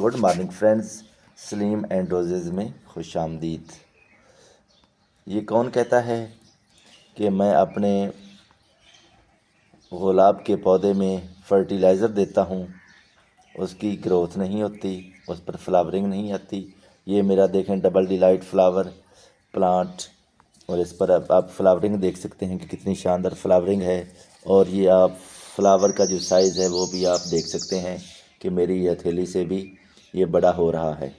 Good morning friends, Salim and roses में खुश आमदीद। ये कौन कहता है कि मैं अपने गुलाब के पौधे में फर्टिलाइज़र देता हूँ, उसकी ग्रोथ नहीं होती, उस पर फ्लावरिंग नहीं आती। ये मेरा देखें डबल डिलाइट फ्लावर प्लांट, और इस पर आप फ्लावरिंग देख सकते हैं कि कितनी शानदार फ्लावरिंग है। और ये आप फ्लावर का जो साइज़ है वो भी आप देख सकते हैं कि मेरी ये हथेली से भी ये बड़ा हो रहा है।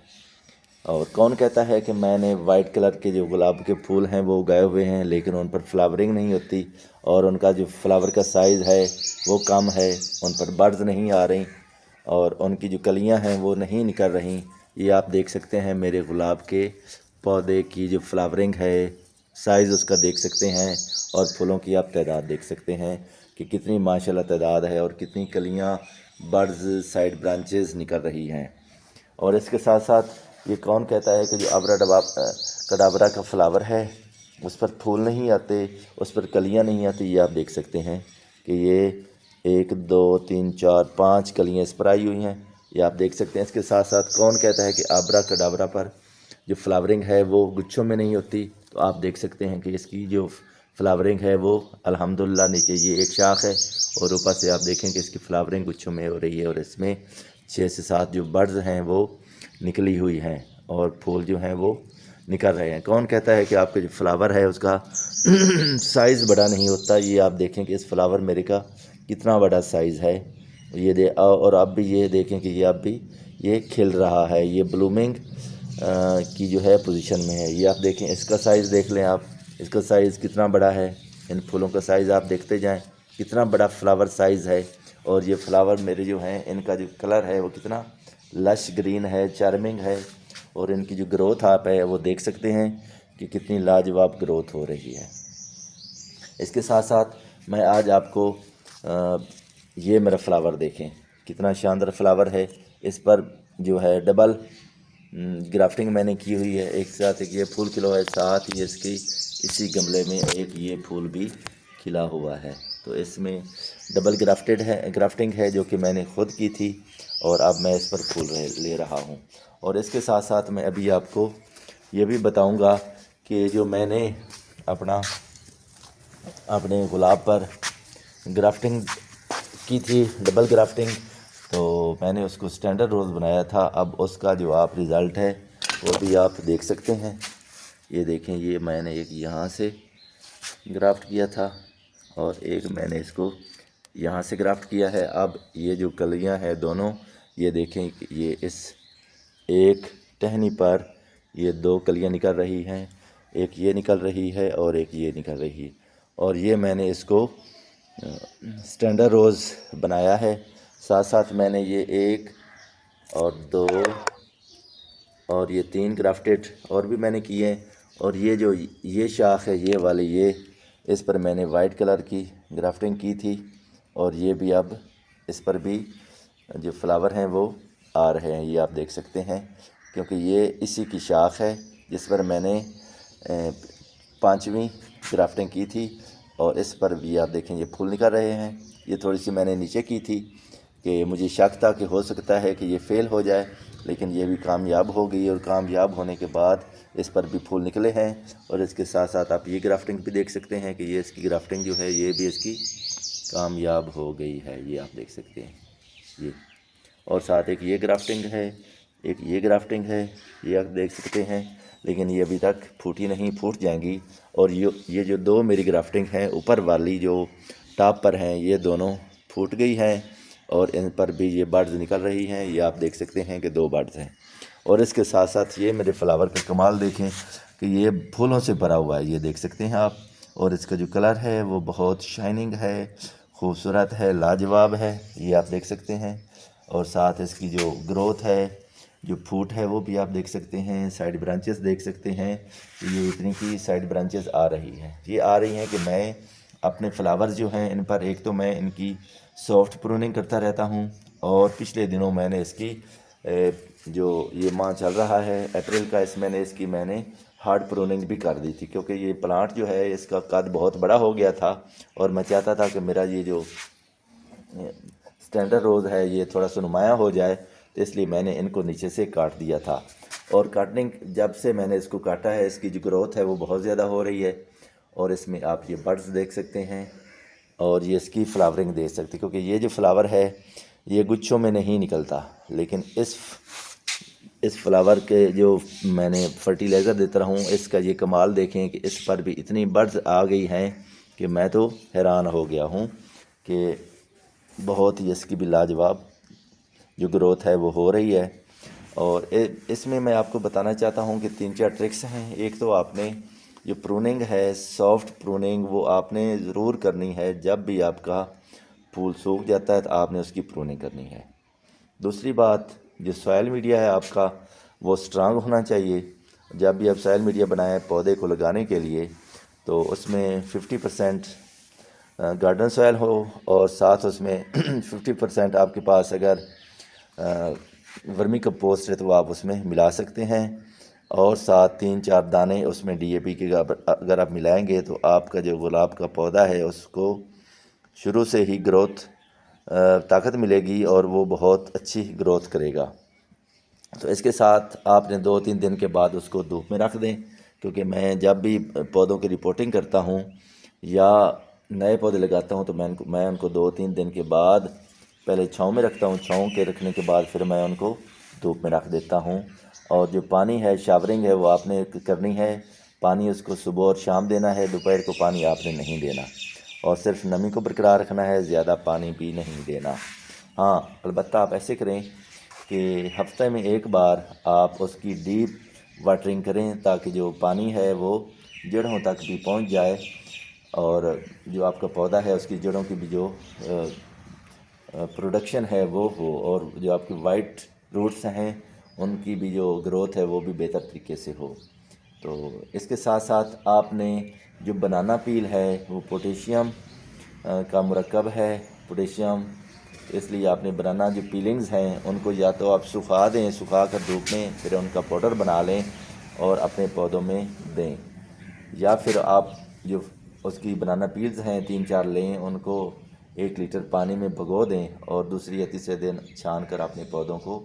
और कौन कहता है कि मैंने वाइट कलर के जो गुलाब के फूल हैं वो उगाए हुए हैं लेकिन उन पर फ्लावरिंग नहीं होती और उनका जो फ्लावर का साइज़ है वो कम है, उन पर बड्स नहीं आ रही और उनकी जो कलियां हैं वो नहीं निकल रही। ये आप देख सकते हैं मेरे गुलाब के पौधे की जो फ्लावरिंग है, साइज़ उसका देख सकते हैं और फूलों की आप तादाद देख सकते हैं कि कितनी माशाल्लाह तादाद है और कितनी कलियां, बड्स, साइड ब्रांचेस निकल रही हैं। और इसके साथ साथ ये कौन कहता है कि जो कडाबरा का फ्लावर है उस पर फूल नहीं आते, उस पर कलियां नहीं आती। ये आप देख सकते हैं कि ये 1 2 3 4 5 कलियां इस पर आई हुई हैं, ये आप देख सकते हैं। इसके साथ साथ कौन कहता है कि आबरा कडाबरा पर जो फ्लावरिंग है वो गुच्छों में नहीं होती, तो आप देख सकते हैं कि इसकी जो फ्लावरिंग है वो अल्हम्दुलिल्लाह नीचे ये एक शाख है और ऊपर से आप देखें कि इसकी फ्लावरिंग गुच्छों में हो रही है और इसमें 6 से 7 जो बड्स हैं वो निकली हुई हैं और फूल जो हैं वो निकल रहे हैं। कौन कहता है कि आपका जो फ्लावर है उसका साइज़ बड़ा नहीं होता। ये आप देखें कि इस फ्लावर मेरे का कितना बड़ा साइज़ है। ये और अब भी ये देखें कि ये अब भी ये खिल रहा है, ये ब्लूमिंग की जो है पोजीशन में है। ये आप देखें, इसका साइज़ देख लें आप, इसका साइज़ कितना बड़ा है। इन फूलों का साइज़ आप देखते जाएं कितना बड़ा फ्लावर साइज़ है। और ये फ्लावर मेरे जो हैं इनका जो कलर है वो कितना लश ग्रीन है, चार्मिंग है। और इनकी जो ग्रोथ आप है वो देख सकते हैं कि कितनी लाजवाब ग्रोथ हो रही है। इसके साथ साथ मैं आज आपको ये मेरा फ्लावर देखें कितना शानदार फ्लावर है। इस पर जो है डबल ग्राफ्टिंग मैंने की हुई है, एक साथ एक ये फूल खिला है, साथ ही इसकी इसी गमले में एक ये फूल भी खिला हुआ है। तो इसमें डबल ग्राफ्टिंग है जो कि मैंने ख़ुद की थी और अब मैं इस पर फूल ले रहा हूँ। और इसके साथ साथ मैं अभी आपको ये भी बताऊँगा कि जो मैंने अपने गुलाब पर ग्राफ्टिंग की थी, डबल ग्राफ्टिंग, तो मैंने उसको स्टैंडर्ड रोज़ बनाया था। अब उसका जो आप रिज़ल्ट है वो भी आप देख सकते हैं। ये देखें, ये मैंने एक यहाँ से ग्राफ्ट किया था और एक मैंने इसको यहाँ से ग्राफ्ट किया है। अब ये जो कलियाँ हैं दोनों, ये देखें, ये इस एक टहनी पर ये 2 कलियाँ निकल रही हैं, एक ये निकल रही है और एक ये निकल रही है। और ये मैंने इसको स्टैंडर्ड रोज़ बनाया है। साथ साथ मैंने ये 1 और 2 और ये 3 ग्राफ्टेड और भी मैंने किए हैं। और ये जो ये शाख है ये वाली, ये इस पर मैंने वाइट कलर की ग्राफ्टिंग की थी और ये भी अब इस पर भी जो फ्लावर हैं वो आ रहे हैं, ये आप देख सकते हैं, क्योंकि ये इसी की शाख है जिस पर मैंने 5वीं ग्राफ्टिंग की थी। और इस पर भी आप देखें ये फूल निकल रहे हैं। ये थोड़ी सी मैंने नीचे की थी कि मुझे शक था कि हो सकता है कि ये फ़ेल हो जाए, लेकिन ये भी कामयाब हो गई और कामयाब होने के बाद इस पर भी फूल निकले हैं। और इसके साथ साथ आप ये ग्राफ्टिंग भी देख सकते हैं कि ये इसकी ग्राफ्टिंग जो है ये भी इसकी कामयाब हो गई है, ये आप देख सकते हैं ये। और साथ एक ये ग्राफ्टिंग है, एक ये ग्राफ्टिंग है, ये आप देख सकते हैं, लेकिन ये अभी तक फूटी नहीं, फूट जाएंगी। और ये जो 2 मेरी ग्राफ्टिंग हैं ऊपर वाली जो टॉप पर हैं, ये दोनों फूट गई हैं और इन पर भी ये बड्स निकल रही हैं। ये आप देख सकते हैं कि 2 बड्स हैं। और इसके साथ साथ ये मेरे फ्लावर का कमाल देखें कि ये फूलों से भरा हुआ है, ये देख सकते हैं आप। और इसका जो कलर है वो बहुत शाइनिंग है, खूबसूरत है, लाजवाब है, ये आप देख सकते हैं। और साथ इसकी जो ग्रोथ है, जो फूट है, वो भी आप देख सकते हैं। साइड ब्रांचेस देख सकते हैं, ये इतनी की साइड ब्रांचेस आ रही हैं। ये आ रही हैं कि मैं अपने फ्लावर्स जो हैं इन पर एक तो मैं इनकी सॉफ्ट प्रूनिंग करता रहता हूँ और पिछले दिनों मैंने इसकी जो ये माह चल रहा है अप्रैल का, इस मैंने इसकी हार्ड प्रूनिंग भी कर दी थी, क्योंकि ये प्लांट जो है इसका कद बहुत बड़ा हो गया था और मैं चाहता था कि मेरा ये जो स्टैंडर्ड रोज़ है ये थोड़ा सा नुमाया हो जाए। तो इसलिए मैंने इनको नीचे से काट दिया था। और काटने जब से मैंने इसको काटा है, इसकी जो ग्रोथ है वो बहुत ज़्यादा हो रही है। और इसमें आप ये बड्स देख सकते हैं और ये इसकी फ्लावरिंग देख सकते हैं, क्योंकि ये जो फ्लावर है ये गुच्छों में नहीं निकलता, लेकिन इस फ्लावर के जो मैंने फर्टिलाइज़र देता रहा हूँ, इसका ये कमाल देखें कि इस पर भी इतनी बड्स आ गई हैं कि मैं तो हैरान हो गया हूँ कि बहुत ही इसकी भी लाजवाब जो ग्रोथ है वो हो रही है। और इसमें मैं आपको बताना चाहता हूँ कि 3-4 ट्रिक्स हैं। एक तो आपने जो प्रूनिंग है, सॉफ्ट प्रूनिंग, वो आपने ज़रूर करनी है। जब भी आपका फूल सूख जाता है तो आपने उसकी प्रूनिंग करनी है। दूसरी बात, जो सॉइल मीडिया है आपका वो स्ट्रांग होना चाहिए। जब भी आप सॉइल मीडिया बनाएं पौधे को लगाने के लिए, तो उसमें 50% गार्डन सॉइल हो और साथ उसमें 50% आपके पास अगर वर्मी कंपोस्ट है तो आप उसमें मिला सकते हैं। और साथ 3-4 दाने उसमें DAP के अगर आप मिलाएंगे तो आपका जो गुलाब का पौधा है उसको शुरू से ही ग्रोथ ताकत मिलेगी और वो बहुत अच्छी ग्रोथ करेगा। तो इसके साथ आपने 2-3 दिन के बाद उसको धूप में रख दें, क्योंकि मैं जब भी पौधों की रिपोर्टिंग करता हूँ या नए पौधे लगाता हूँ तो मैं उनको 2-3 दिन के बाद पहले छाँव में रखता हूँ। छाँव के रखने के बाद फिर मैं उनको धूप में रख देता हूँ। और जो पानी है, शावरिंग है, वो आपने करनी है। पानी उसको सुबह और शाम देना है, दोपहर को पानी आपने नहीं देना। और सिर्फ नमी को बरकरार रखना है, ज़्यादा पानी भी नहीं देना। हाँ, अलबत्ता आप ऐसे करें कि हफ्ते में एक बार आप उसकी डीप वाटरिंग करें, ताकि जो पानी है वो जड़ों तक भी पहुंच जाए और जो आपका पौधा है उसकी जड़ों की भी जो प्रोडक्शन है वो हो, और जो आपकी वाइट रूट्स हैं उनकी भी जो ग्रोथ है वो भी बेहतर तरीके से हो। तो इसके साथ साथ आपने जो बनाना पील है वो पोटेशियम का मुरक्कब है, पोटेशियम, इसलिए आपने बनाना जो पीलिंग्स हैं उनको या तो आप सुखा दें, सुखा कर धूप में, फिर उनका पाउडर बना लें और अपने पौधों में दें। या फिर आप जो उसकी बनाना पील्स हैं 3-4 लें, उनको 1 लीटर पानी में भिगो दें और दूसरी या तीसरे दिन छान कर अपने पौधों को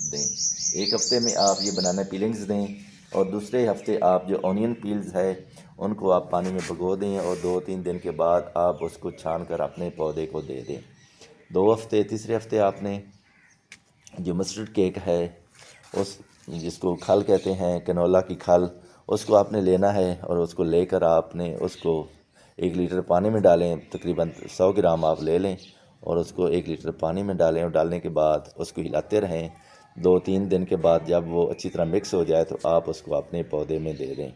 दें। एक हफ्ते में आप ये बनाना पीलिंग्स दें और दूसरे हफ्ते आप जो ऑनियन पील्स है उनको आप पानी में भिगो दें और 2-3 दिन के बाद आप उसको छान कर अपने पौधे को दे दें। 2 हफ्ते, तीसरे हफ्ते आपने जो मस्टर्ड केक है, उस जिसको खल कहते हैं, कैनोला की खल, उसको आपने लेना है और उसको लेकर आपने उसको 1 लीटर पानी में डालें। तकरीबन 100 ग्राम आप ले लें और उसको 1 लीटर पानी में डालें और डालने के बाद उसको हिलाते रहें। 2-3 दिन के बाद जब वो अच्छी तरह मिक्स हो जाए तो आप उसको अपने पौधे में दे दें।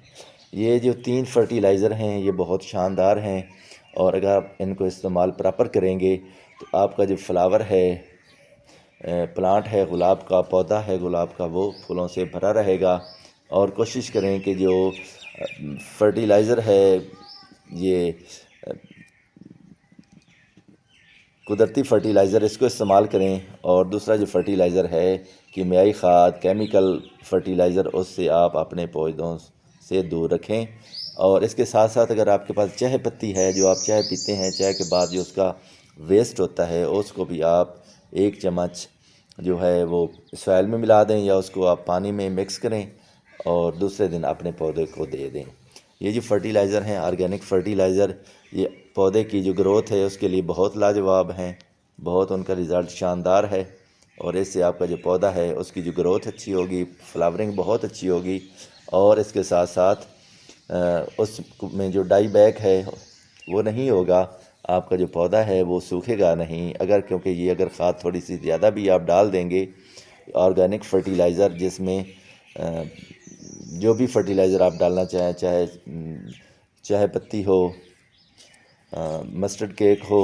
ये जो 3 फर्टिलाइज़र हैं ये बहुत शानदार हैं और अगर आप इनको इस्तेमाल प्रॉपर करेंगे तो आपका जो फ्लावर है, प्लांट है, गुलाब का पौधा है गुलाब का, वो फूलों से भरा रहेगा। और कोशिश करें कि जो फर्टिलाइज़र है ये कुदरती फ़र्टिलाइज़र, इसको इस्तेमाल करें। और दूसरा जो फर्टिलाइज़र है कीमियाई खाद, केमिकल फर्टिलाइज़र, उससे आप अपने पौधों से दूर रखें। और इसके साथ साथ अगर आपके पास चाय पत्ती है, जो आप चाय पीते हैं, चाय के बाद जो उसका वेस्ट होता है उसको भी आप 1 चम्मच जो है वो सॉइल में मिला दें या उसको आप पानी में मिक्स करें और दूसरे दिन अपने पौधे को दे दें। ये जो फर्टिलाइज़र हैं, ऑर्गेनिक फर्टिलाइज़र, ये पौधे की जो ग्रोथ है उसके लिए बहुत लाजवाब हैं, बहुत उनका रिज़ल्ट शानदार है। और इससे आपका जो पौधा है उसकी जो ग्रोथ अच्छी होगी, फ्लावरिंग बहुत अच्छी होगी। और इसके साथ साथ उस में जो डाई बैक है वो नहीं होगा, आपका जो पौधा है वो सूखेगा नहीं। अगर क्योंकि ये अगर खाद थोड़ी सी ज़्यादा भी आप डाल देंगे, ऑर्गेनिक फर्टिलाइज़र जिसमें जो भी फर्टिलाइज़र आप डालना चाहें, चाहे पत्ती हो, मस्टर्ड केक हो,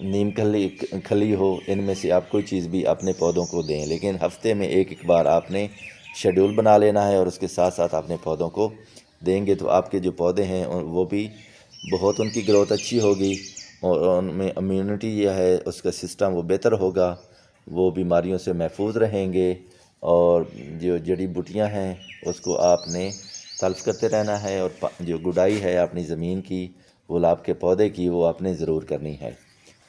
नीम खली हो, इनमें से आप कोई चीज़ भी अपने पौधों को दें। लेकिन हफ्ते में एक बार आपने शेड्यूल बना लेना है और उसके साथ साथ अपने पौधों को देंगे तो आपके जो पौधे हैं वो भी बहुत, उनकी ग्रोथ अच्छी होगी और उनमें इम्यूनिटी यह है उसका सिस्टम वो बेहतर होगा, वो बीमारियों से महफूज रहेंगे। और जो जड़ी बूटियाँ हैं उसको आपने तल्फ़ करते रहना है और जो गुडाई है अपनी ज़मीन की, गुलाब के पौधे की, वो आपने ज़रूर करनी है।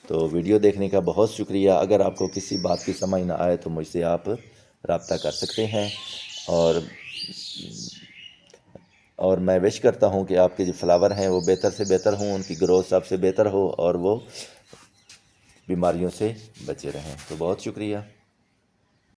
तो वीडियो देखने का बहुत शुक्रिया। अगर आपको किसी बात की समझ ना आए तो मुझसे आप रब्ता कर सकते हैं। और मैं विश करता हूँ कि आपके जो फ्लावर हैं वो बेहतर से बेहतर हों, उनकी ग्रोथ सबसे बेहतर हो और वो बीमारियों से बचे रहें। तो बहुत शुक्रिया।